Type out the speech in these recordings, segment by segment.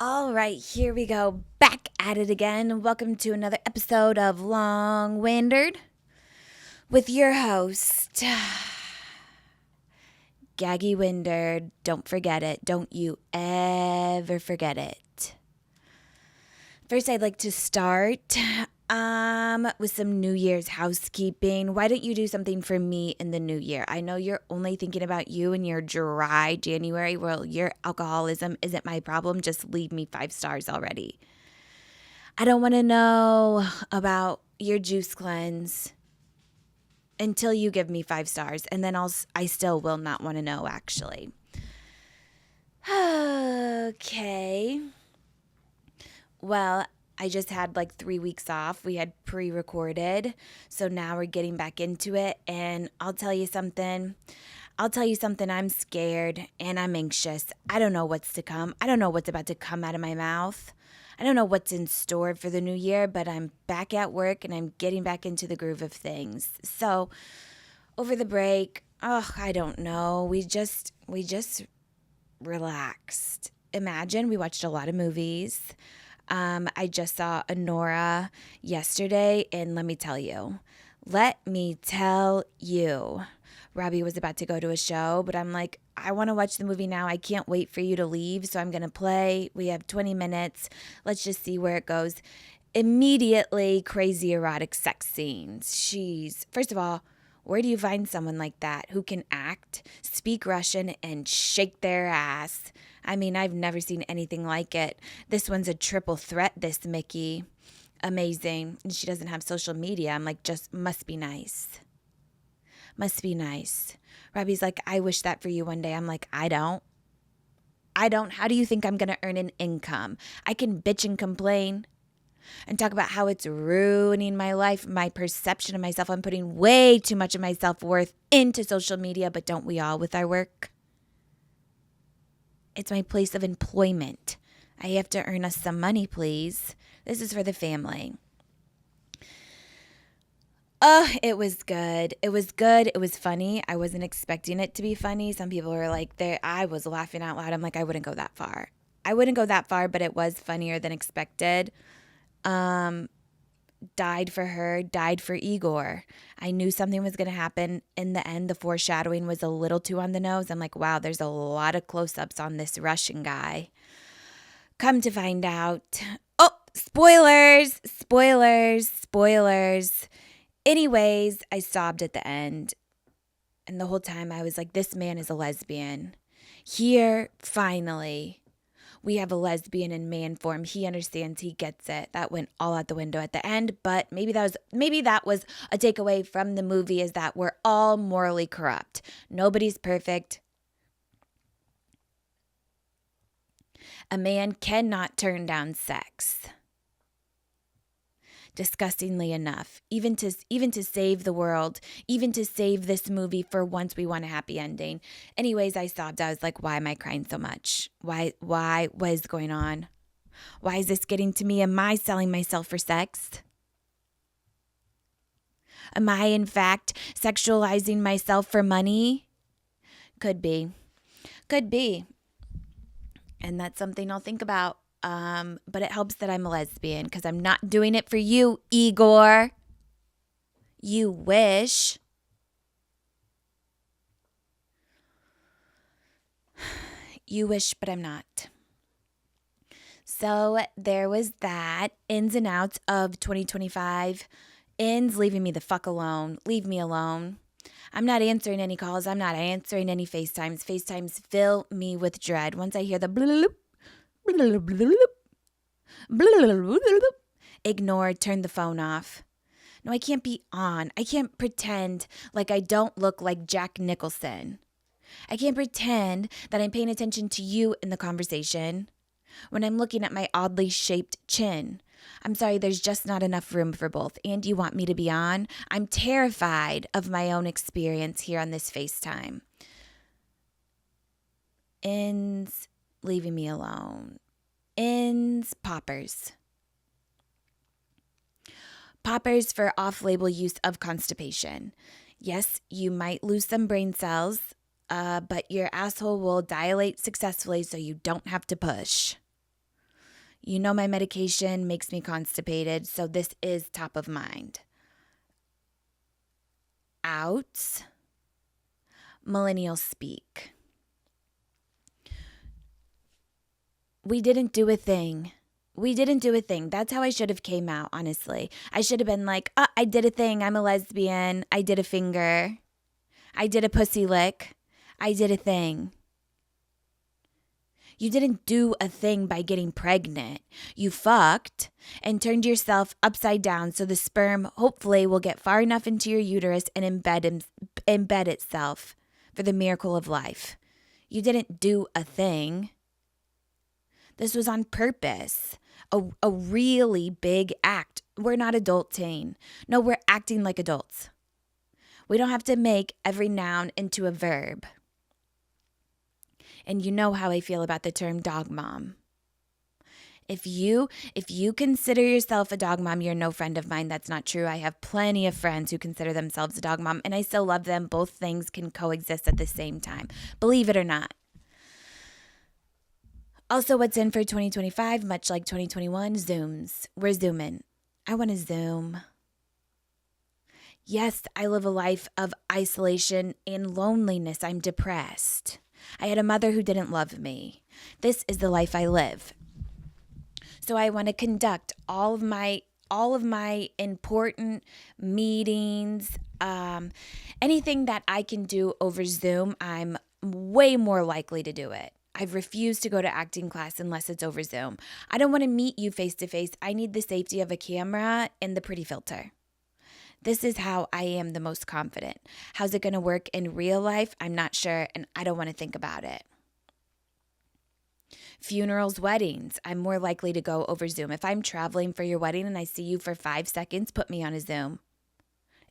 All right, here we go. Back at it again. Welcome to another episode of Long Winded with your host, Gaggy Winderd. Don't forget it. Don't you ever forget it. First, I'd like to start with some New Year's housekeeping. Why don't you do something for me in the new year? I know you're only thinking about you and your dry January. Well, your alcoholism isn't my problem. Just leave me 5 stars already. I don't want to know about your juice cleanse until you give me 5 stars, and then I still will not want to know, actually. Okay. Well, I just had like 3 weeks off. We had pre-recorded, so now we're getting back into it, and I'll tell you something. I'm scared and I'm anxious. I don't know what's to come. I don't know what's about to come out of my mouth. I don't know what's in store for the new year, but I'm back at work and I'm getting back into the groove of things. So, over the break, I don't know. We just relaxed. Imagine we watched a lot of movies. I just saw Honora yesterday, and let me tell you, Robbie was about to go to a show, but I'm like, I want to watch the movie now. I can't wait for you to leave, so I'm going to play. We have 20 minutes. Let's just see where it goes. Immediately, crazy erotic sex scenes. First of all, where do you find someone like that who can act, speak Russian, and shake their ass? I mean, I've never seen anything like it. This one's a triple threat, this Mickey. Amazing. And she doesn't have social media. I'm like, just must be nice. Must be nice. Robbie's like, I wish that for you one day. I'm like, I don't. How do you think I'm going to earn an income? I can bitch and complain and talk about how it's ruining my life, my perception of myself. I'm putting way too much of my self-worth into social media, but don't we all with our work? It's my place of employment. I have to earn us some money, please. This is for the family. Oh, it was good. It was good. It was funny. I wasn't expecting it to be funny. Some people were like, there. I was laughing out loud. I'm like, I wouldn't go that far. But it was funnier than expected. Died for her, died for Igor. I knew something was going to happen. In the end, the foreshadowing was a little too on the nose. I'm like, wow, there's a lot of close-ups on this Russian guy. Come to find out. Oh, spoilers. Anyways, I sobbed at the end. And the whole time I was like, this man is a lesbian. Here, finally, we have a lesbian in man form. He understands, he gets it. That went all out the window at the end, but maybe that was a takeaway from the movie, is that we're all morally corrupt. Nobody's perfect. A man cannot turn down sex. Disgustingly enough, even to save the world, even to save this movie for once we want a happy ending. Anyways, I sobbed. I was like, why am I crying so much? Why? What is going on? Why is this getting to me? Am I selling myself for sex? Am I, in fact, sexualizing myself for money? Could be. And that's something I'll think about. But it helps that I'm a lesbian, because I'm not doing it for you, Igor. You wish. You wish, but I'm not. So there was that. Ins and outs of 2025. Ins leaving me the fuck alone. Leave me alone. I'm not answering any calls. I'm not answering any FaceTimes. FaceTimes fill me with dread. Once I hear the bloop, ignore, turn the phone off. No, I can't be on. I can't pretend like I don't look like Jack Nicholson. I can't pretend that I'm paying attention to you in the conversation when I'm looking at my oddly shaped chin. I'm sorry, there's just not enough room for both. And you want me to be on? I'm terrified of my own experience here on this FaceTime. Ends leaving me alone. Ends poppers. Poppers for off-label use of constipation. Yes, you might lose some brain cells, but your asshole will dilate successfully so you don't have to push. You know my medication makes me constipated, so this is top of mind. Outs. Millennial speak. We didn't do a thing. That's how I should have came out, honestly. I should have been like, oh, I did a thing. I'm a lesbian. I did a finger. I did a pussy lick. I did a thing. You didn't do a thing by getting pregnant. You fucked and turned yourself upside down so the sperm hopefully will get far enough into your uterus and embed itself for the miracle of life. You didn't do a thing. This was on purpose. A really big act. We're not adulting. No, we're acting like adults. We don't have to make every noun into a verb. And you know how I feel about the term dog mom. If you consider yourself a dog mom, you're no friend of mine. That's not true. I have plenty of friends who consider themselves a dog mom, and I still love them. Both things can coexist at the same time. Believe it or not. Also, what's in for 2025, much like 2021, Zooms. We're Zooming. I want to Zoom. Yes, I live a life of isolation and loneliness. I'm depressed. I had a mother who didn't love me. This is the life I live. So I want to conduct all of my important meetings, anything that I can do over Zoom, I'm way more likely to do it. I've refused to go to acting class unless it's over Zoom. I don't want to meet you face to face. I need the safety of a camera and the pretty filter. This is how I am the most confident. How's it going to work in real life? I'm not sure, and I don't want to think about it. Funerals, weddings, I'm more likely to go over Zoom. If I'm traveling for your wedding and I see you for 5 seconds, put me on a Zoom.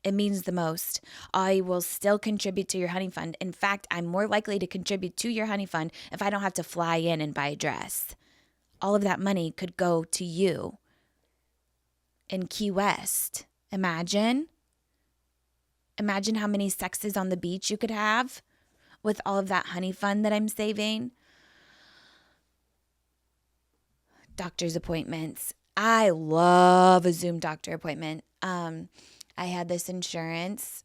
It means the most. I will still contribute to your honey fund. In fact, I'm more likely to contribute to your honey fund if I don't have to fly in and buy a dress. All of that money could go to you in Key West. Imagine how many sexes on the beach you could have with all of that honey fund that I'm saving. Doctor's appointments. I love a Zoom doctor appointment. I had this insurance,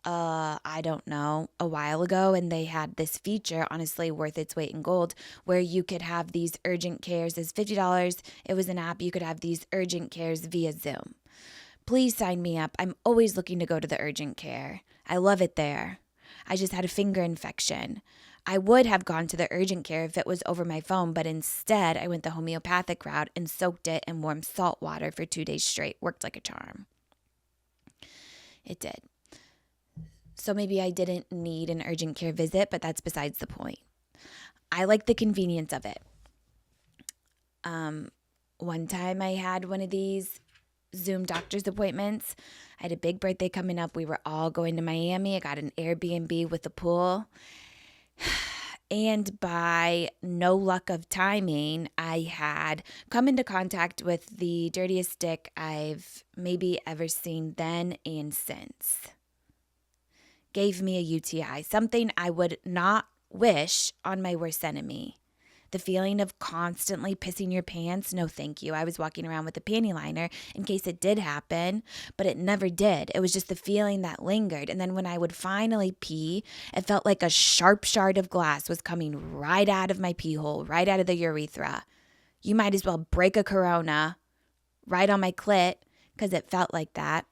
I don't know, a while ago, and they had this feature, honestly worth its weight in gold, where you could have these urgent cares as $50. It was an app. You could have these urgent cares via Zoom. Please sign me up. I'm always looking to go to the urgent care. I love it there. I just had a finger infection. I would have gone to the urgent care if it was over my phone, but instead I went the homeopathic route and soaked it in warm salt water for 2 days straight. Worked like a charm. It did. So maybe I didn't need an urgent care visit, but that's besides the point. I like the convenience of it. One time I had one of these Zoom doctor's appointments. I had a big birthday coming up. We were all going to Miami. I got an Airbnb with a pool. And by no luck of timing, I had come into contact with the dirtiest dick I've maybe ever seen then and since. Gave me a UTI, something I would not wish on my worst enemy. The feeling of constantly pissing your pants, no thank you. I was walking around with a panty liner in case it did happen, but it never did. It was just the feeling that lingered. And then when I would finally pee, it felt like a sharp shard of glass was coming right out of my pee hole, right out of the urethra. You might as well break a Corona right on my clit because it felt like that.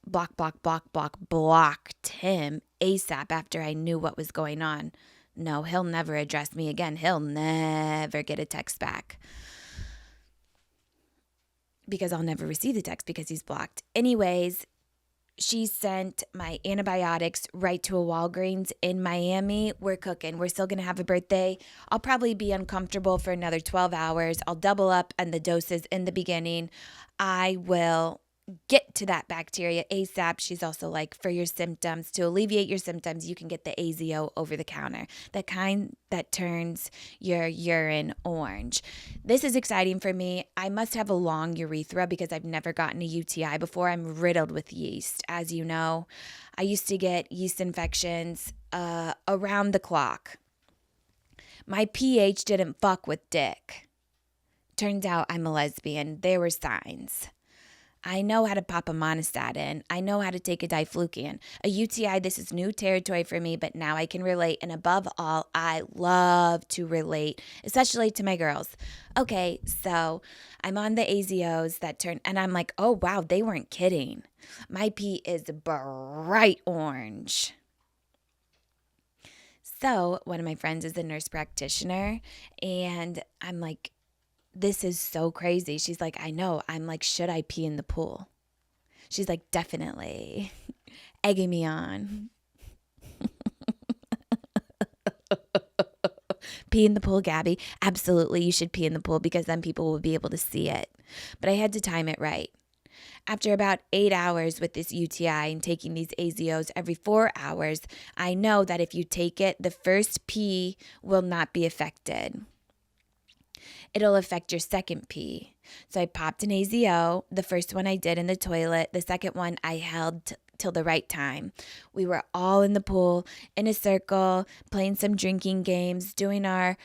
Blocked him ASAP after I knew what was going on. No, he'll never address me again. He'll never get a text back. Because I'll never receive the text because he's blocked. Anyways, she sent my antibiotics right to a Walgreens in Miami. We're cooking. We're still going to have a birthday. I'll probably be uncomfortable for another 12 hours. I'll double up on the doses in the beginning. I will get to that bacteria ASAP. She's also like, for your symptoms, to alleviate your symptoms, you can get the AZO over the counter, the kind that turns your urine orange. This is exciting for me. I must have a long urethra because I've never gotten a UTI before. I'm riddled with yeast. As you know, I used to get yeast infections around the clock. My pH didn't fuck with dick. Turns out I'm a lesbian. There were signs. I know how to pop a monostatin. I know how to take a diflucan. A UTI, this is new territory for me, but now I can relate. And above all, I love to relate, especially to my girls. Okay, so I'm on the AZOs that turn, and I'm like, oh, wow, they weren't kidding. My pee is bright orange. So one of my friends is a nurse practitioner, and I'm like, this is so crazy. She's like, I know. I'm like, should I pee in the pool? She's like, definitely. Egging me on. Pee in the pool, Gabby. Absolutely, you should pee in the pool because then people will be able to see it. But I had to time it right. After about 8 hours with this UTI and taking these AZOs every 4 hours, I know that if you take it, the first pee will not be affected. It'll affect your second pee. So I popped an AZO. The first one I did in the toilet. The second one I held till the right time. We were all in the pool in a circle, playing some drinking games, doing our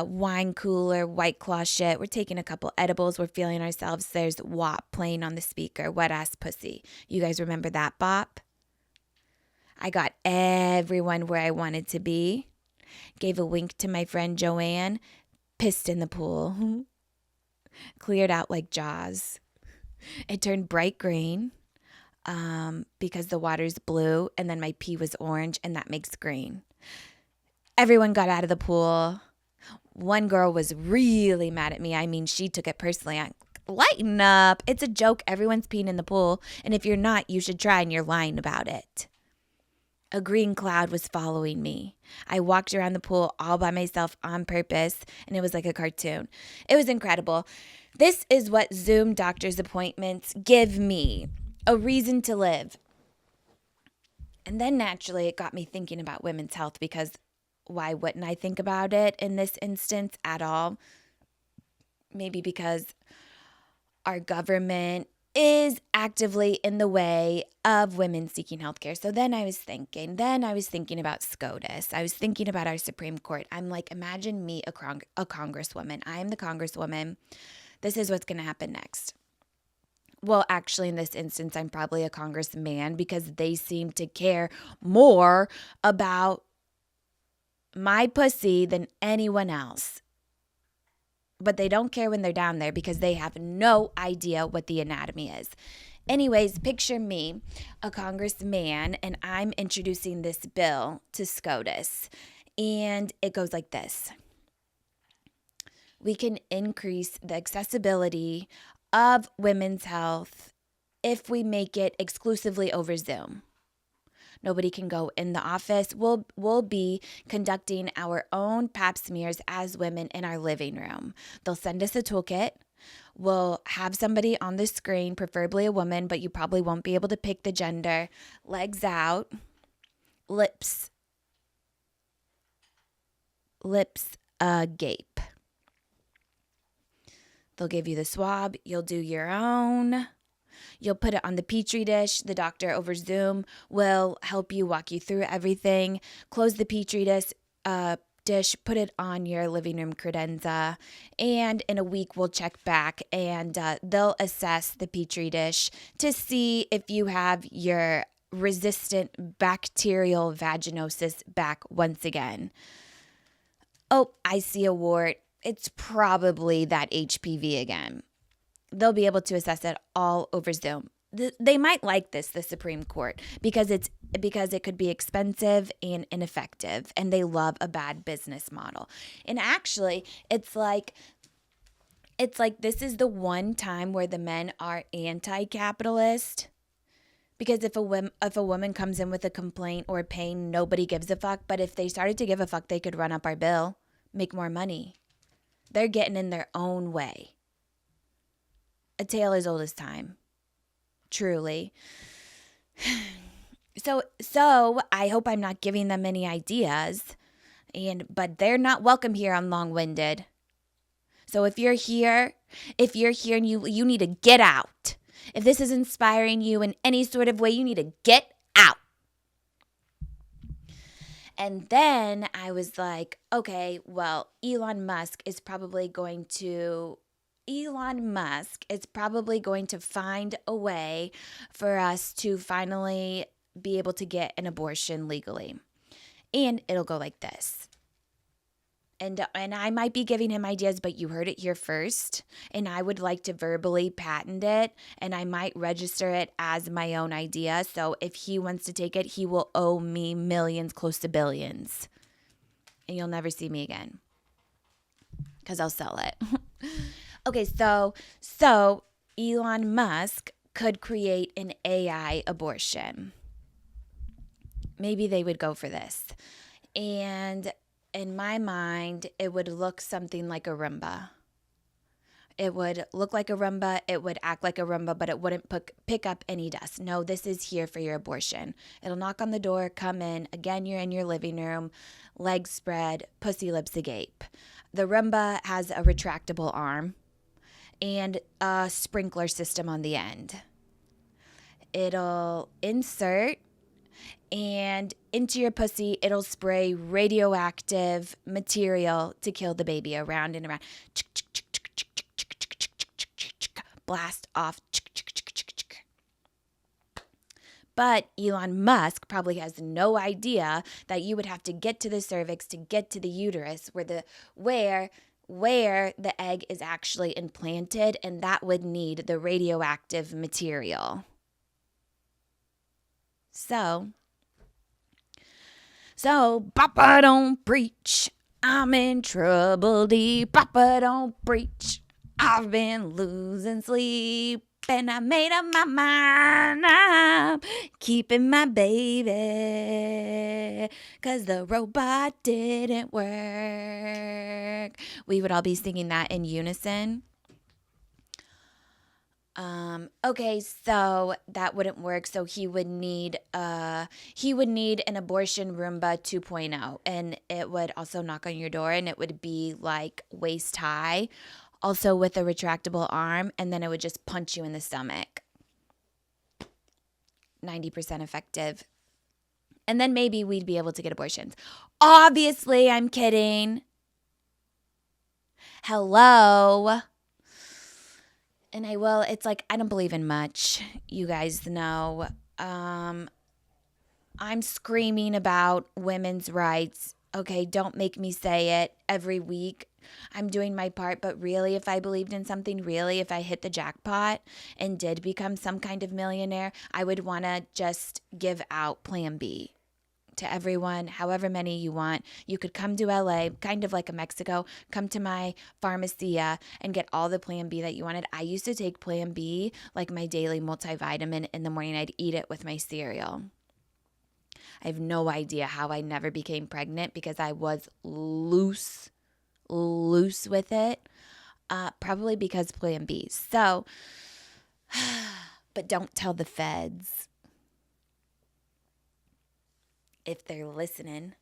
wine cooler, White Claw shit. We're taking a couple edibles. We're feeling ourselves. There's WAP playing on the speaker, Wet Ass Pussy. You guys remember that bop? I got everyone where I wanted to be. Gave a wink to my friend Joanne. Pissed in the pool. Cleared out like Jaws. It turned bright green because the water's blue, and then my pee was orange, and that makes green. Everyone got out of the pool. One girl was really mad at me. I mean, she took it personally. Lighten up. It's a joke. Everyone's peeing in the pool, and if you're not, you should try, and you're lying about it. A green cloud was following me. I walked around the pool all by myself on purpose, and it was like a cartoon. It was incredible. This is what Zoom doctor's appointments give me, a reason to live. And then naturally, it got me thinking about women's health because why wouldn't I think about it in this instance at all? Maybe because our government is actively in the way of women seeking healthcare. So then I was thinking about SCOTUS. I was thinking about our Supreme Court. I'm like, imagine me a congresswoman. I am the congresswoman. This is what's going to happen next. Well, actually, in this instance, I'm probably a congressman because they seem to care more about my pussy than anyone else. But they don't care when they're down there because they have no idea what the anatomy is. Anyways, picture me, a congressman, and I'm introducing this bill to SCOTUS. And it goes like this. We can increase the accessibility of women's health if we make it exclusively over Zoom. Nobody can go in the office. We'll be conducting our own pap smears as women in our living room. They'll send us a toolkit. We'll have somebody on the screen, preferably a woman, but you probably won't be able to pick the gender. Legs out, lips agape. They'll give you the swab. You'll do your own. You'll put it on the Petri dish. The doctor over Zoom will help you, walk you through everything. Close the Petri dish, put it on your living room credenza, and in a week we'll check back and they'll assess the Petri dish to see if you have your resistant bacterial vaginosis back once again. Oh, I see a wart. It's probably that HPV again. They'll be able to assess it all over Zoom. They might like this, the Supreme Court, because it could be expensive and ineffective, and they love a bad business model. And actually, it's like this is the one time where the men are anti-capitalist. Because if a woman comes in with a complaint or pain, nobody gives a fuck. But if they started to give a fuck, they could run up our bill, make more money. They're getting in their own way. A tale as old as time. Truly. So I hope I'm not giving them any ideas. But they're not welcome here on Long-Winded. So if you're here and you need to get out. If this is inspiring you in any sort of way, you need to get out. And then I was like, okay, well, Elon Musk is probably going to find a way for us to finally be able to get an abortion legally. And it'll go like this. And I might be giving him ideas, but you heard it here first. And I would like to verbally patent it, and I might register it as my own idea. So if he wants to take it, he will owe me millions, close to billions. And you'll never see me again because I'll sell it. Okay, so Elon Musk could create an AI abortion. Maybe they would go for this. And in my mind, it would look something like a Roomba. It would look like a Roomba. It would act like a Roomba, but it wouldn't pick up any dust. No, this is here for your abortion. It'll knock on the door, come in. Again, you're in your living room, legs spread, pussy lips agape. The Roomba has a retractable arm and a sprinkler system on the end. It'll insert, and into your pussy, it'll spray radioactive material to kill the baby around and around. Blast off. But Elon Musk probably has no idea that you would have to get to the cervix to get to the uterus where the egg is actually implanted, and that would need the radioactive material. So, Papa don't preach. I'm in trouble deep. Papa don't preach. I've been losing sleep. And I made up my mind. I'm keeping my baby. 'Cause the robot didn't work. We would all be singing that in unison. Okay, so that wouldn't work. So he would need an abortion Roomba 2.0, and it would also knock on your door, and it would be like waist high, also with a retractable arm, and then it would just punch you in the stomach. 90% effective. And then maybe we'd be able to get abortions. Obviously, I'm kidding. Hello. And it's like, I don't believe in much. You guys know. I'm screaming about women's rights. Okay, don't make me say it every week. I'm doing my part, but really, if I believed in something, really, if I hit the jackpot and did become some kind of millionaire, I would want to just give out Plan B to everyone, however many you want. You could come to LA, kind of like a Mexico, come to my pharmacia and get all the Plan B that you wanted. I used to take Plan B, like my daily multivitamin in the morning. I'd eat it with my cereal. I have no idea how I never became pregnant because I was loose with it. Probably because Plan B. So, but don't tell the feds if they're listening.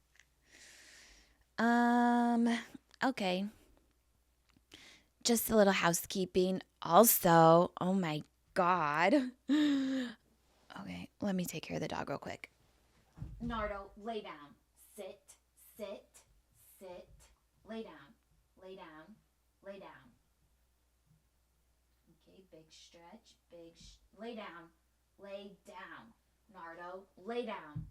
Okay. Just a little housekeeping. Also, oh my God. Okay, let me take care of the dog real quick. Nardo, lay down. Sit. Lay down. Lay down. Okay, big stretch. Lay down. Nardo, lay down.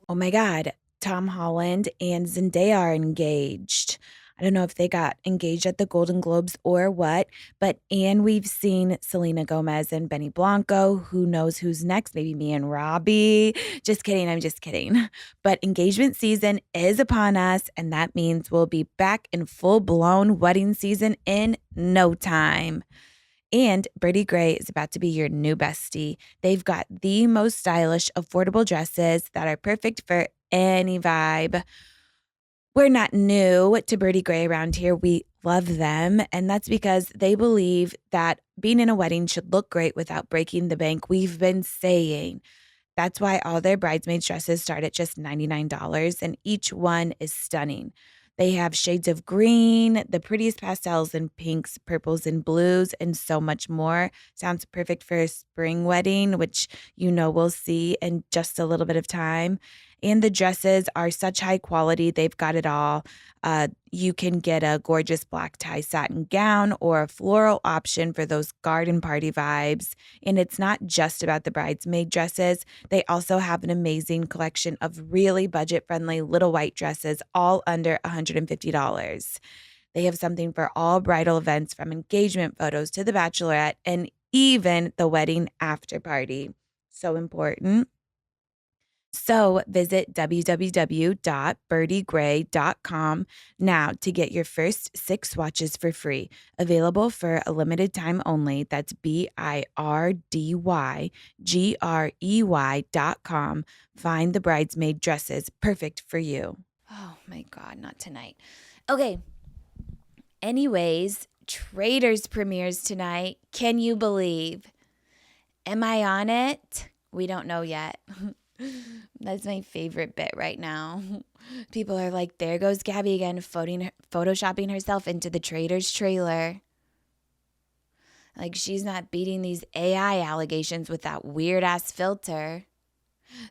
Oh my God, Tom Holland and Zendaya are engaged. I don't know if they got engaged at the Golden Globes or what, and we've seen Selena Gomez and Benny Blanco. Who knows who's next? Maybe me and Robbie. Just kidding. I'm just kidding. But engagement season is upon us, and that means we'll be back in full-blown wedding season in no time. And Birdie Gray is about to be your new bestie. They've got the most stylish, affordable dresses that are perfect for any vibe. We're not new to Birdie Gray around here. We love them. And that's because they believe that being in a wedding should look great without breaking the bank. We've been saying that's why all their bridesmaids dresses start at just $99, and each one is stunning. They have shades of green, the prettiest pastels and pinks, purples and blues, and so much more. Sounds perfect for a spring wedding, which we'll see in just a little bit of time. And the dresses are such high quality, they've got it all. You can get a gorgeous black tie satin gown or a floral option for those garden party vibes. And it's not just about the bridesmaid dresses. They also have an amazing collection of really budget-friendly little white dresses, all under $150. They have something for all bridal events, from engagement photos to the bachelorette and even the wedding after party. So important. So visit www.birdiegray.com now to get your first 6 swatches for free. Available for a limited time only. That's BIRDYGREY.com. Find the bridesmaid dresses perfect for you. Oh my God, not tonight. Okay. Anyways, Traitors premieres tonight. Can you believe? Am I on it? We don't know yet. That's my favorite bit right now. People are like, there goes Gabby again, photoshopping herself into the Traitors trailer. Like, she's not beating these AI allegations with that weird-ass filter.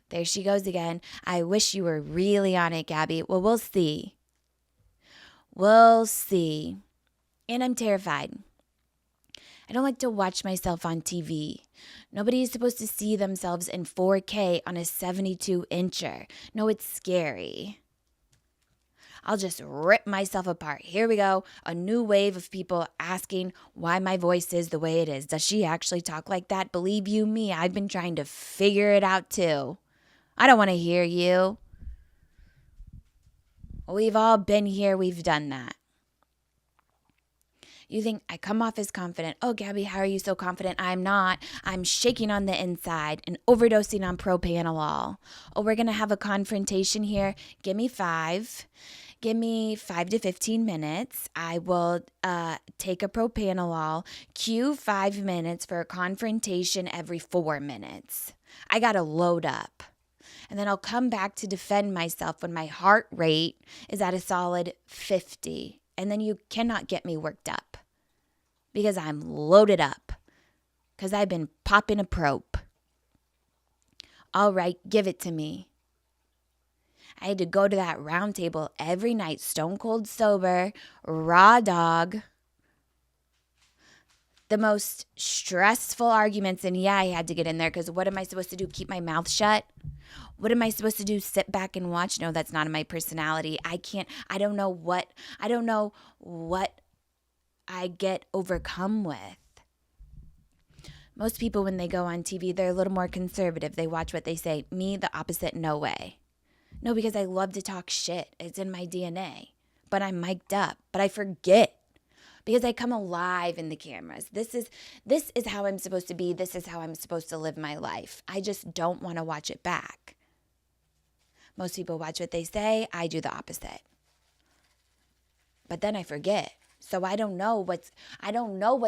There she goes again. I wish you were really on it, Gabby. Well, we'll see. We'll see. And I'm terrified. I don't like to watch myself on TV. Nobody is supposed to see themselves in 4K on a 72-incher. No, it's scary. I'll just rip myself apart. Here we go. A new wave of people asking why my voice is the way it is. Does she actually talk like that? Believe you me, I've been trying to figure it out too. I don't want to hear you. We've all been here. We've done that. You think I come off as confident. Oh, Gabby, how are you so confident? I'm not. I'm shaking on the inside and overdosing on propanolol. Oh, we're going to have a confrontation here. Give me 5. Give me 5 to 15 minutes. I will take a propanolol, cue 5 minutes for a confrontation every 4 minutes. I got to load up. And then I'll come back to defend myself when my heart rate is at a solid 50. And then you cannot get me worked up because I'm loaded up because I've been popping a probe. All right, give it to me. I had to go to that round table every night, stone cold sober, raw dog. The most stressful arguments, and yeah, I had to get in there because what am I supposed to do? Keep my mouth shut? What am I supposed to do? Sit back and watch? No, that's not in my personality. I don't know what I get overcome with. Most people, when they go on TV, they're a little more conservative. They watch what they say. Me, the opposite, no way. No, because I love to talk shit. It's in my DNA. But I'm mic'd up. But I forget. Because I come alive in the cameras. This is how I'm supposed to be. This is how I'm supposed to live my life. I just don't want to watch it back. Most people watch what they say. I do the opposite. But then I forget. So I don't know what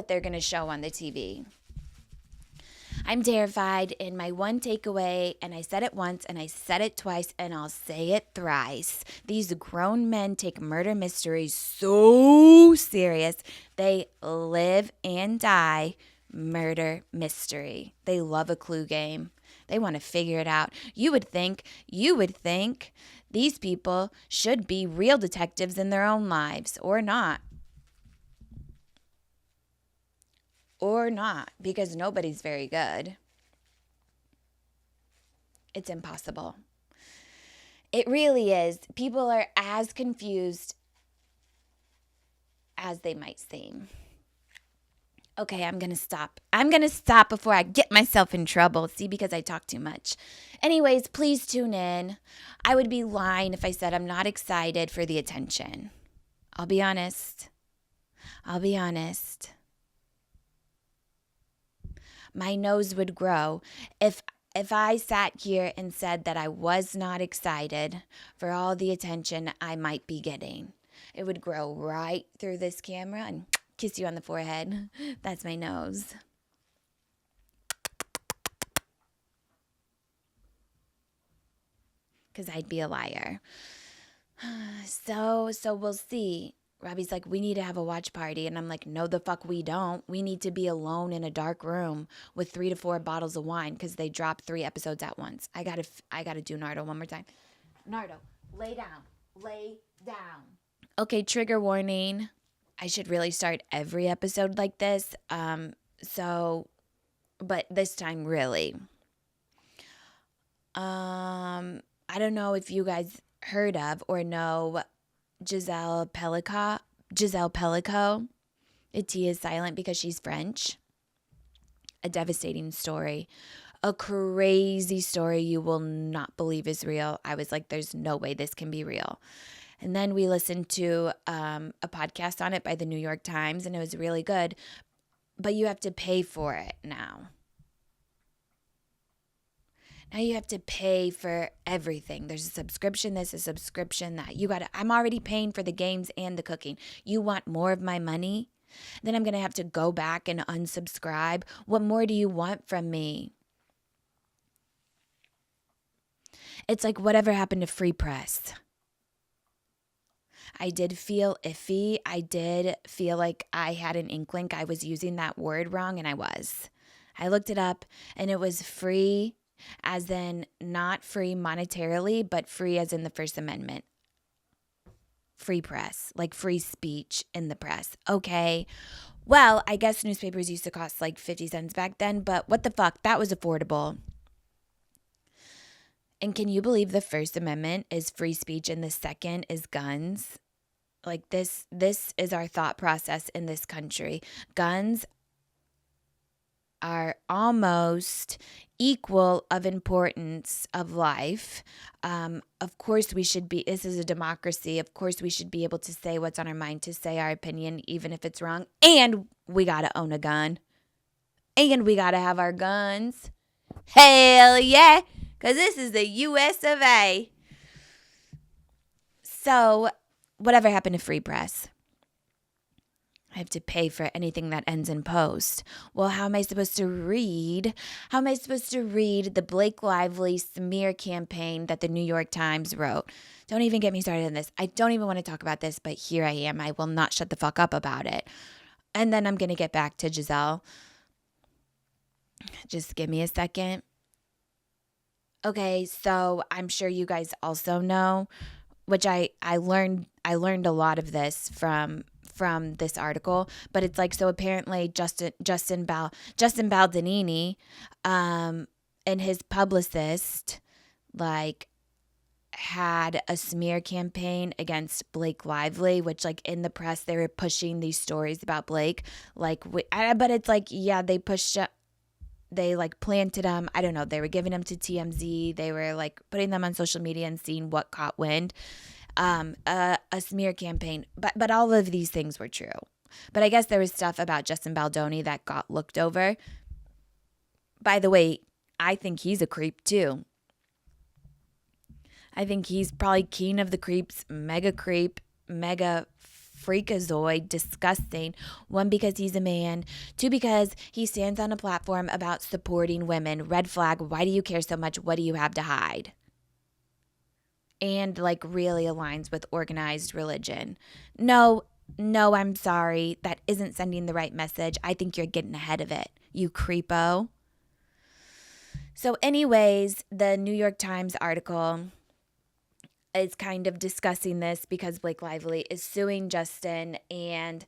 they're going to show on the TV. I'm terrified, and my one takeaway, and I said it once, and I said it twice, and I'll say it thrice. These grown men take murder mysteries so serious. They live and die murder mystery. They love a clue game. They want to figure it out. You would think these people should be real detectives in their own lives, or not. Or not, because nobody's very good. It's impossible. It really is. People are as confused as they might seem. Okay, I'm going to stop. I'm going to stop before I get myself in trouble. See, because I talk too much. Anyways, please tune in. I would be lying if I said I'm not excited for the attention. I'll be honest. My nose would grow if I sat here and said that I was not excited for all the attention I might be getting. It would grow right through this camera and kiss you on the forehead. That's my nose. Because I'd be a liar. So we'll see. Robbie's like, we need to have a watch party. And I'm like, no, the fuck we don't. We need to be alone in a dark room with 3 to 4 bottles of wine because they dropped 3 episodes at once. I gotta do Nardo one more time. Nardo, lay down. Lay down. Okay, trigger warning. I should really start every episode like this. But this time really. I don't know if you guys heard of or know Gisele Pelicot. Gisele Pelicot. The T is silent because she's French. A devastating story. A crazy story you will not believe is real. I was like, there's no way this can be real. And then we listened to a podcast on it by the New York Times, and it was really good. But you have to pay for it now. Now you have to pay for everything. There's a subscription this, a subscription that. I'm already paying for the games and the cooking. You want more of my money? Then I'm going to have to go back and unsubscribe. What more do you want from me? It's like whatever happened to free press. I did feel iffy. I did feel like I had an inkling I was using that word wrong, and I was. I looked it up, and it was free, as in not free monetarily, but free as in the First Amendment. Free press, like free speech in the press. Okay. Well, I guess newspapers used to cost like 50 cents back then, but what the fuck? That was affordable. And can you believe the First Amendment is free speech and the second is guns? Like this is our thought process in this country. Guns are almost equal of importance of life. Of course we should be, this is a democracy. Of course we should be able to say what's on our mind, to say our opinion, even if it's wrong. And we got to own a gun. And we got to have our guns. Hell yeah. Because this is the US of A. So whatever happened to free press? I have to pay for anything that ends in post. Well, how am I supposed to read? How am I supposed to read the Blake Lively smear campaign that the New York Times wrote? Don't even get me started on this. I don't even want to talk about this, but here I am. I will not shut the fuck up about it. And then I'm going to get back to Gisele. Just give me a second. Okay, so I'm sure you guys also know, which I learned a lot of this from this article, but it's like, so apparently Justin Baldoni and his publicist like had a smear campaign against Blake Lively, which like in the press they were pushing these stories about Blake, like but it's like, yeah, they like planted them. I don't know. They were giving them to TMZ. They were like putting them on social media and seeing what caught wind. A smear campaign. But all of these things were true. But I guess there was stuff about Justin Baldoni that got looked over. By the way, I think he's a creep too. I think he's probably king of the creeps, mega creep, mega freakazoid, disgusting. 1, because he's a man. 2, because he stands on a platform about supporting women. Red flag. Why do you care so much? What do you have to hide? And like really aligns with organized religion. No, I'm sorry. That isn't sending the right message. I think you're getting ahead of it, you creepo. So anyways, the New York Times article is kind of discussing this because Blake Lively is suing Justin, and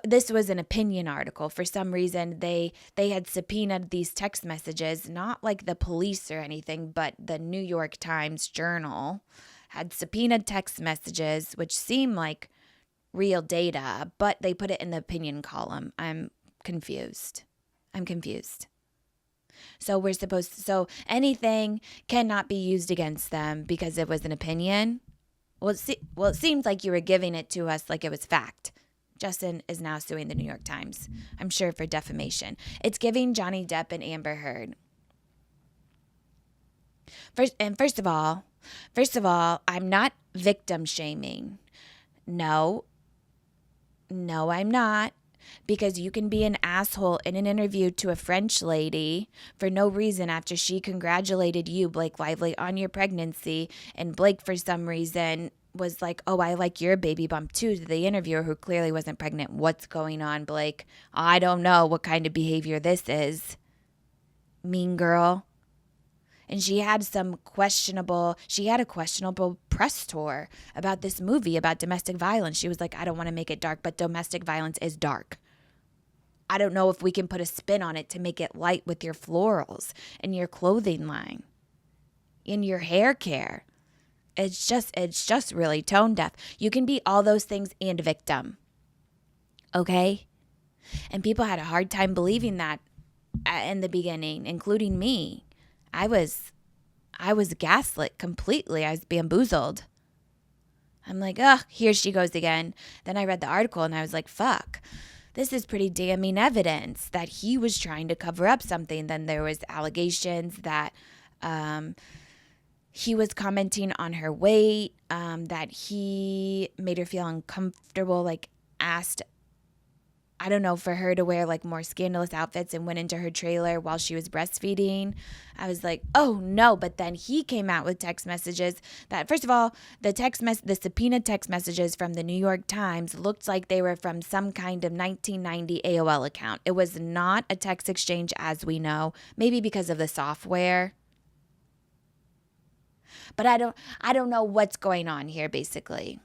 this was an opinion article. For some reason, they had subpoenaed these text messages, not like the police or anything, but the New York Times Journal had subpoenaed text messages, which seem like real data, but they put it in the opinion column. I'm confused. So anything cannot be used against them because it was an opinion. Well, it seems like you were giving it to us like it was fact. Justin is now suing the New York Times, I'm sure, for defamation. It's giving Johnny Depp and Amber Heard. First of all, I'm not victim shaming. No, I'm not. Because you can be an asshole in an interview to a French lady for no reason after she congratulated you, Blake Lively, on your pregnancy, and Blake, for some reason, was like, oh, I like your baby bump too, to the interviewer who clearly wasn't pregnant. What's going on, Blake? I don't know what kind of behavior this is. Mean girl. And she had a questionable press tour about this movie about domestic violence. She was like, I don't want to make it dark, but domestic violence is dark. I don't know if we can put a spin on it to make it light with your florals and your clothing line, in your hair care. It's just really tone deaf. You can be all those things and a victim. Okay? And people had a hard time believing that in the beginning, including me. I was gaslit completely. I was bamboozled. I'm like, ugh, here she goes again. Then I read the article and I was like, fuck. This is pretty damning evidence that he was trying to cover up something. Then there was allegations that he was commenting on her weight, that he made her feel uncomfortable, like asked, I don't know, for her to wear like more scandalous outfits and went into her trailer while she was breastfeeding. I was like, oh no. But then he came out with text messages that, first of all, the subpoena text messages from the New York Times looked like they were from some kind of 1990 AOL account. It was not a text exchange as we know, maybe because of the software. But I don't know what's going on here, basically.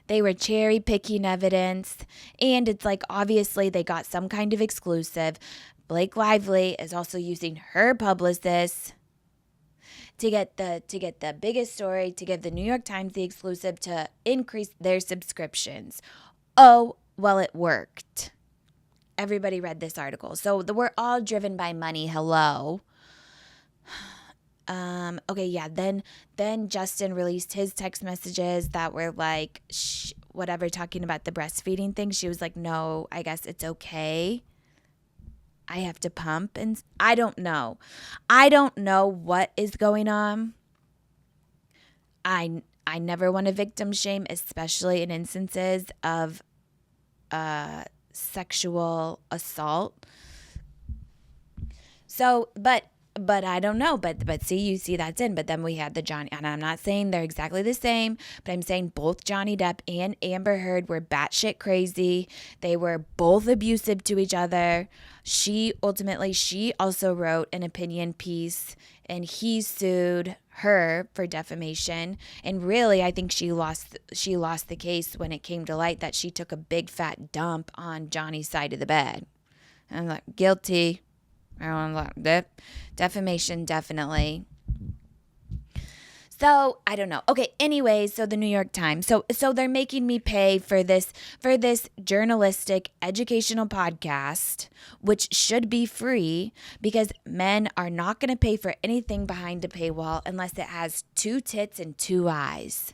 They were cherry picking evidence, and it's like obviously they got some kind of exclusive. Blake Lively is also using her publicist to get the biggest story, to give the New York Times the exclusive to increase their subscriptions. Oh, well, it worked. Everybody read this article. So we're all driven by money. Hello. Okay, yeah, then Justin released his text messages that were like, whatever, talking about the breastfeeding thing. She was like, no, I guess it's okay. I have to pump. And I don't know. I don't know what is going on. I never want to victim shame, especially in instances of sexual assault. So, but I don't know. But see, you see that's in. But then we had the Johnny, and I'm not saying they're exactly the same, but I'm saying both Johnny Depp and Amber Heard were batshit crazy. They were both abusive to each other. She also wrote an opinion piece, and he sued her for defamation. And really, I think she lost the case when it came to light that she took a big fat dump on Johnny's side of the bed. And I'm like, guilty. Defamation, definitely. So I don't know. Okay. Anyways, so the New York Times. So they're making me pay for this journalistic educational podcast, which should be free because men are not going to pay for anything behind a paywall unless it has 2 tits and 2 eyes.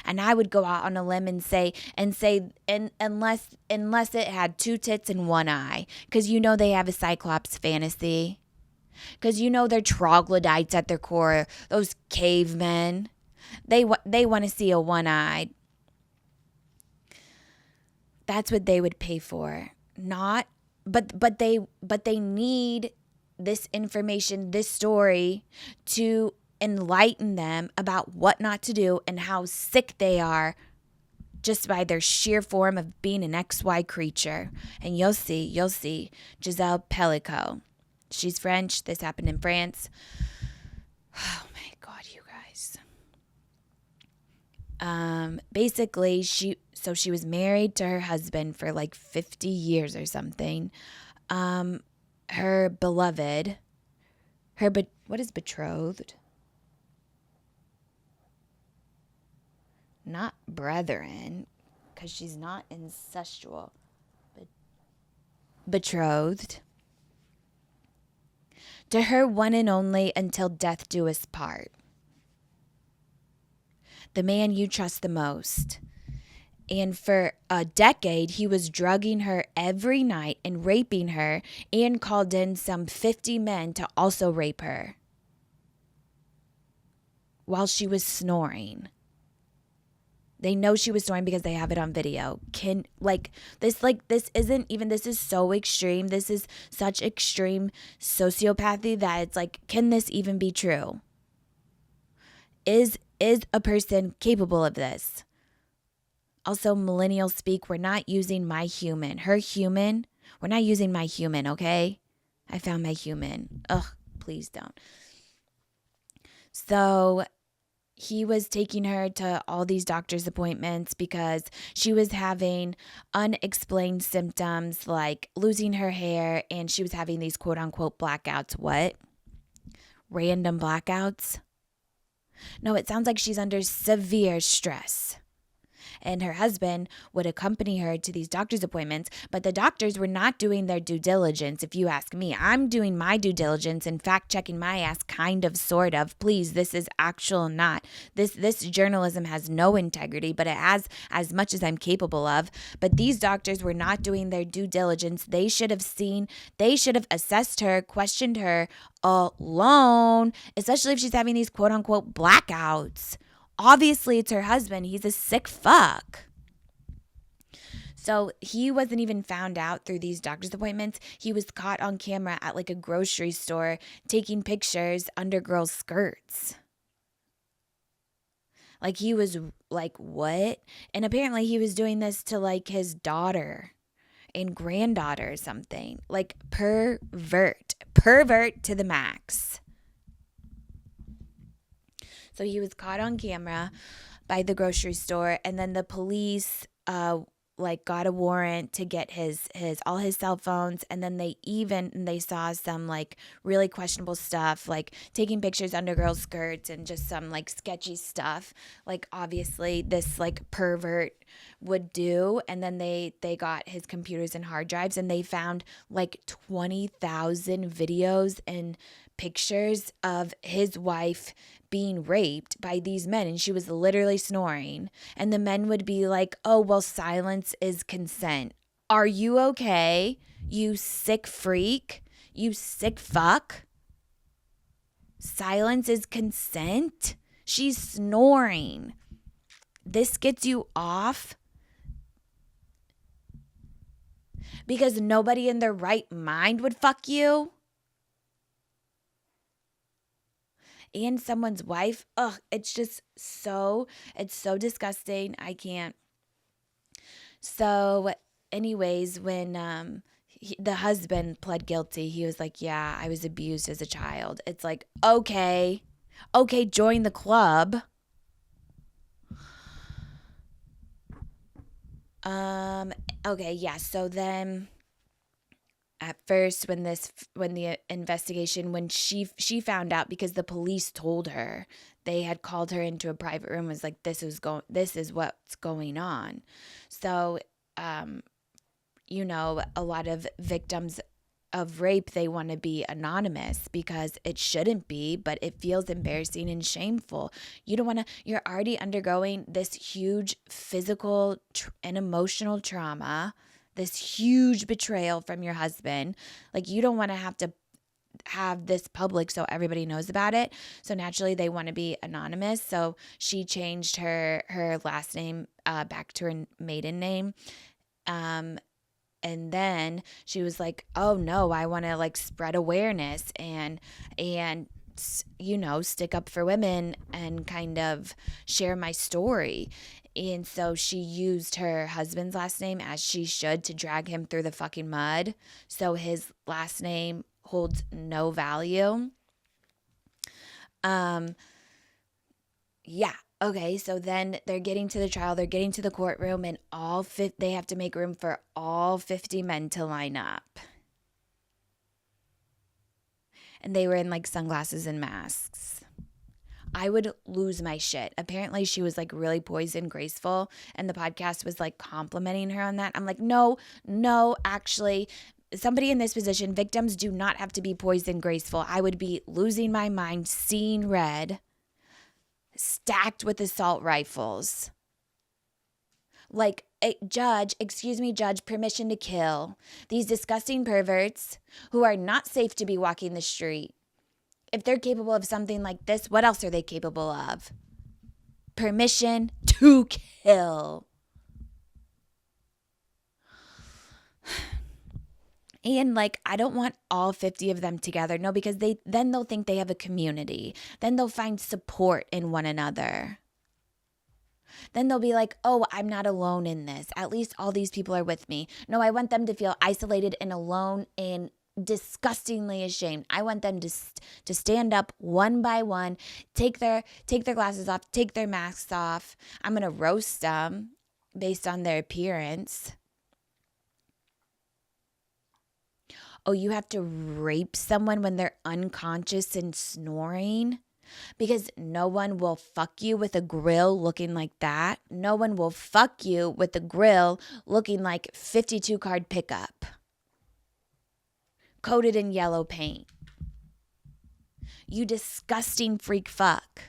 And I would go out on a limb and say, unless it had 2 tits and 1 eye, because they have a Cyclops fantasy, because they're troglodytes at their core, those cavemen. They want to see a 1-eyed. That's what they would pay for. But they need this information, this story, to enlighten them about what not to do and how sick they are just by their sheer form of being an XY creature. And you'll see Gisele Pelicot. She's French. This happened in France. Oh my God, you guys. Basically, she was married to her husband for like 50 years or something. Her beloved, what is betrothed? Not brethren, because she's not incestual, but betrothed to her one and only until death do us part. The man you trust the most. And for a decade, he was drugging her every night and raping her, and called in some 50 men to also rape her while she was snoring. They know she was snoring because they have it on video. This is so extreme. This is such extreme sociopathy that it's like, can this even be true? Is is a person capable of this. Also, millennials speak, we're not using my human. Her human. We're not using my human, okay? I found my human. Ugh, please don't. So he was taking her to all these doctor's appointments because she was having unexplained symptoms like losing her hair, and she was having these quote unquote blackouts. What? Random blackouts? No, it sounds like she's under severe stress. And her husband would accompany her to these doctor's appointments, but the doctors were not doing their due diligence, if you ask me. I'm doing my due diligence and fact-checking my ass, kind of, sort of. Please, this is actual not. This journalism has no integrity, but it has as much as I'm capable of. But these doctors were not doing their due diligence. They should have assessed her, questioned her alone, especially if she's having these quote-unquote blackouts. Obviously, it's her husband. He's a sick fuck. So he wasn't even found out through these doctor's appointments. He was caught on camera at like a grocery store taking pictures under girls' skirts. Like he was like, what? And apparently he was doing this to like his daughter and granddaughter or something. Like pervert to the max. So he was caught on camera by the grocery store, and then the police got a warrant to get his all his cell phones, and then they saw some like really questionable stuff, like taking pictures under girls' skirts and just some like sketchy stuff, like obviously this like pervert would do. And then they got his computers and hard drives, and they found like 20,000 videos and pictures of his wife being raped by these men, and she was literally snoring, and the men would be like, oh, well, silence is consent. Are you okay, you sick freak? You sick fuck? Silence is consent? She's snoring. This gets you off? Because nobody in their right mind would fuck you? And someone's wife. Ugh, it's so disgusting. I can't. So anyways, when the husband pled guilty, he was like, yeah, I was abused as a child. It's like, okay, join the club. Okay, yeah, so then at first when she found out, because the police told her, they had called her into a private room, was like, this is what's going on. So a lot of victims of rape, they want to be anonymous because it shouldn't be, but it feels embarrassing and shameful. You're already undergoing this huge physical and emotional trauma, this huge betrayal from your husband. Like, you don't want to have this public so everybody knows about it. So naturally they want to be anonymous. So she changed her last name back to her maiden name. And then she was like, oh no, I want to like spread awareness and stick up for women and kind of share my story. And so she used her husband's last name, as she should, to drag him through the fucking mud. So his last name holds no value. Yeah. Okay. So then they're getting to the trial, they're getting to the courtroom, and they have to make room for all 50 men to line up. And they were in like sunglasses and masks. I would lose my shit. Apparently she was like really poised and graceful, and the podcast was like complimenting her on that. I'm like, no, actually, somebody in this position, victims do not have to be poised and graceful. I would be losing my mind, seeing red, stacked with assault rifles. Like, judge, permission to kill. These disgusting perverts who are not safe to be walking the street. If they're capable of something like this, what else are they capable of? Permission to kill. And like, I don't want all 50 of them together. No, because they'll think they have a community. Then they'll find support in one another. Then they'll be like, oh, I'm not alone in this. At least all these people are with me. No, I want them to feel isolated and alone and disgustingly ashamed. I want them to stand up one by one, take their glasses off, take their masks off. I'm going to roast them based on their appearance. Oh, you have to rape someone when they're unconscious and snoring? Because no one will fuck you with a grill looking like that. No one will fuck you with a grill looking like 52 card pickup, coated in yellow paint. You disgusting freak fuck.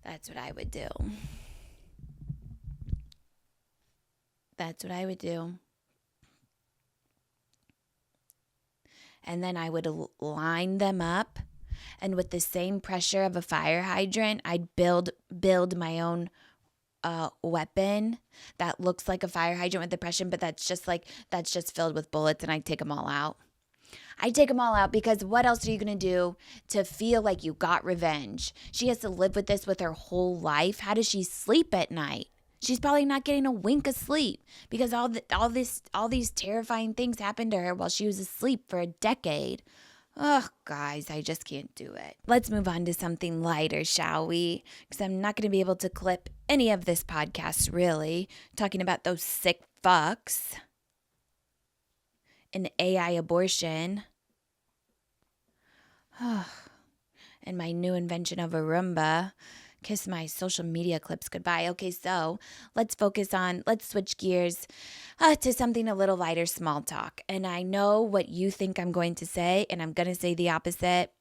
That's what I would do. That's what I would do. And then I would line them up, and with the same pressure of a fire hydrant, I'd build my own weapon that looks like a fire hydrant with depression, but that's just filled with bullets, and I'd take them all out. I'd take them all out because what else are you going to do to feel like you got revenge? She has to live with this with her whole life. How does she sleep at night? She's probably not getting a wink of sleep because all these terrifying things happened to her while she was asleep for a decade. Ugh, guys, I just can't do it. Let's move on to something lighter, shall we? Because I'm not going to be able to clip any of this podcast, really, talking about those sick fucks and AI abortion. And my new invention of a Roomba. Kiss my social media clips goodbye. Okay, so let's switch gears to something a little lighter, small talk. And I know what you think I'm going to say, and I'm going to say the opposite.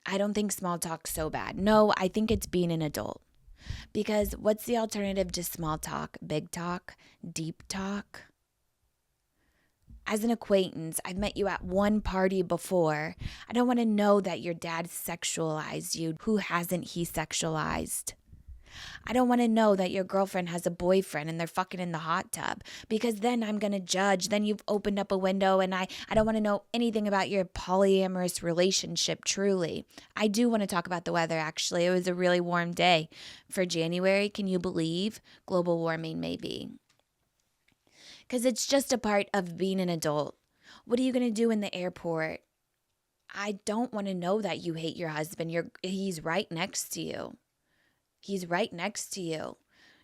I don't think small talk's so bad. No, I think it's being an adult. Because what's the alternative to small talk? Big talk? Deep talk? As an acquaintance, I've met you at one party before. I don't want to know that your dad sexualized you. Who hasn't he sexualized? I don't want to know that your girlfriend has a boyfriend and they're fucking in the hot tub, because then I'm going to judge. Then you've opened up a window, and I don't want to know anything about your polyamorous relationship, truly. I do want to talk about the weather, actually. It was a really warm day for January. Can you believe? Global warming, maybe. Because it's just a part of being an adult. What are you going to do in the airport? I don't want to know that you hate your husband. He's right next to you. He's right next to you.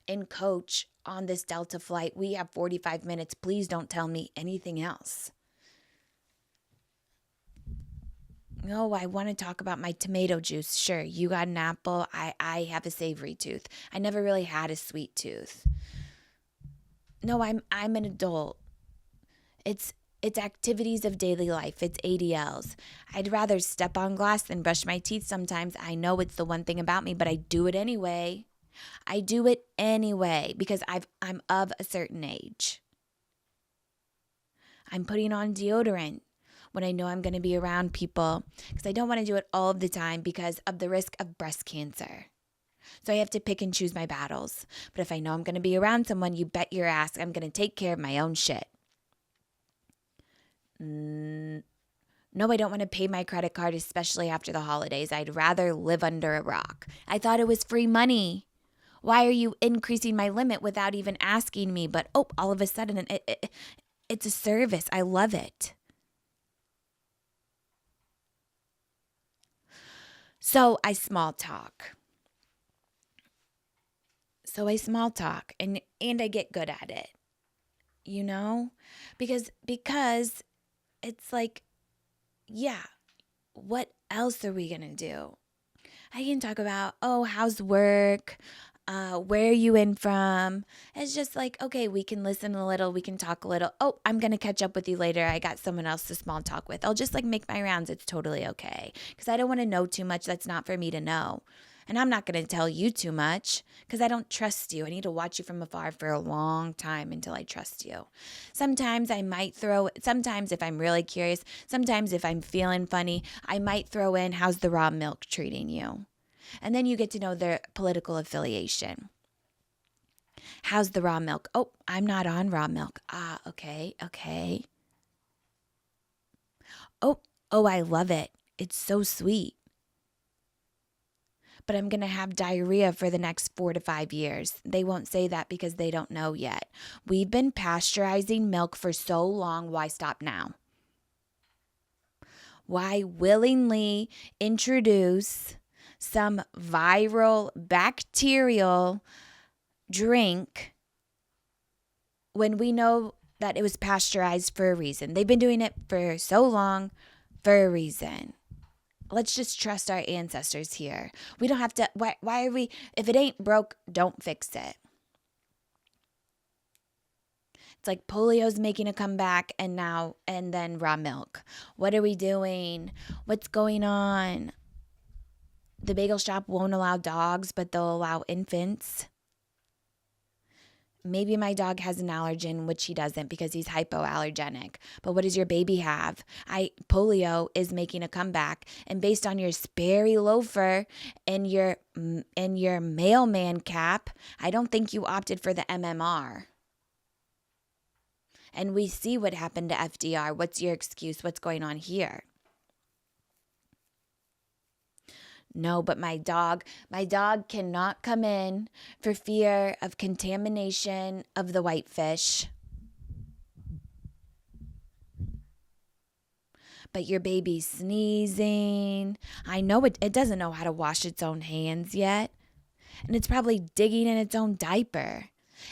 And coach, on this Delta flight, we have 45 minutes. Please don't tell me anything else. No, I want to talk about my tomato juice. Sure, you got an apple. I have a savory tooth. I never really had a sweet tooth. No, I'm an adult. It's activities of daily life. It's ADLs. I'd rather step on glass than brush my teeth sometimes. I know it's the one thing about me, but I do it anyway. I do it anyway because I'm of a certain age. I'm putting on deodorant when I know I'm going to be around people, because I don't want to do it all of the time because of the risk of breast cancer. So I have to pick and choose my battles. But if I know I'm going to be around someone, you bet your ass I'm going to take care of my own shit. No, I don't want to pay my credit card, especially after the holidays. I'd rather live under a rock. I thought it was free money. Why are you increasing my limit without even asking me? But all of a sudden, it's a service. I love it. So I small talk. And I get good at it, because it's like, yeah, what else are we going to do? I can talk about, how's work? Where are you in from? It's just like, okay, we can listen a little. We can talk a little. Oh, I'm going to catch up with you later. I got someone else to small talk with. I'll just make my rounds. It's totally okay. Because I don't want to know too much. That's not for me to know. And I'm not going to tell you too much because I don't trust you. I need to watch you from afar for a long time until I trust you. Sometimes if I'm really curious, sometimes if I'm feeling funny, I might throw in, how's the raw milk treating you? And then you get to know their political affiliation. How's the raw milk? Oh, I'm not on raw milk. Ah, okay, okay. Oh, oh, I love it. It's so sweet. But I'm going to have diarrhea for the next 4 to 5 years. They won't say that because they don't know yet. We've been pasteurizing milk for so long. Why stop now? Why willingly introduce some viral bacterial drink when we know that it was pasteurized for a reason? They've been doing it for so long for a reason. Let's just trust our ancestors here. We don't have to, why are we, if it ain't broke, don't fix it. It's like polio's making a comeback and then raw milk. What are we doing? What's going on? The bagel shop won't allow dogs, but they'll allow infants. Maybe my dog has an allergen, which he doesn't because he's hypoallergenic. But what does your baby have? Polio is making a comeback. And based on your Sperry loafer and your mailman cap, I don't think you opted for the MMR. And we see what happened to FDR. What's your excuse? What's going on here? No, but my dog cannot come in for fear of contamination of the whitefish. But your baby's sneezing. I know it doesn't know how to wash its own hands yet. And it's probably digging in its own diaper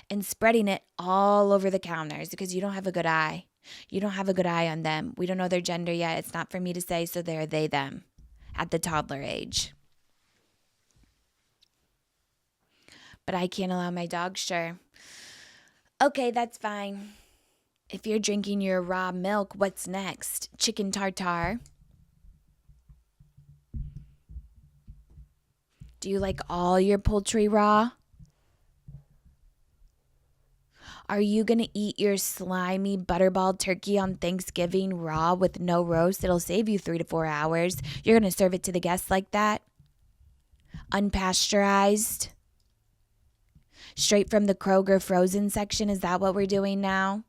and spreading it all over the counters because you don't have a good eye. You don't have a good eye on them. We don't know their gender yet. It's not for me to say, so they're they, them at the toddler age. But I can't allow my dog, sure. Okay, that's fine. If you're drinking your raw milk, what's next? Chicken tartare. Do you like all your poultry raw? Are you going to eat your slimy butterball turkey on Thanksgiving raw with no roast? It'll save you 3 to 4 hours. You're going to serve it to the guests like that? Unpasteurized? Straight from the Kroger frozen section? Is that what we're doing now?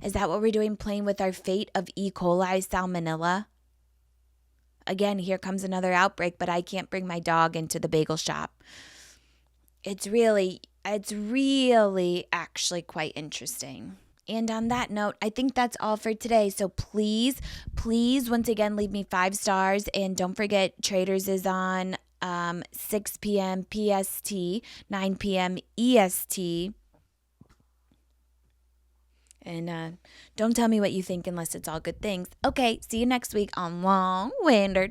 Is that what we're doing, playing with our fate of E. coli salmonella? Again, here comes another outbreak, but I can't bring my dog into the bagel shop. It's really actually quite interesting. And on that note, I think that's all for today. So please, once again, leave me 5 stars. And don't forget, Traders is on 6 p.m. PST, 9 p.m. EST. And don't tell me what you think unless it's all good things. Okay, see you next week on Long Winded.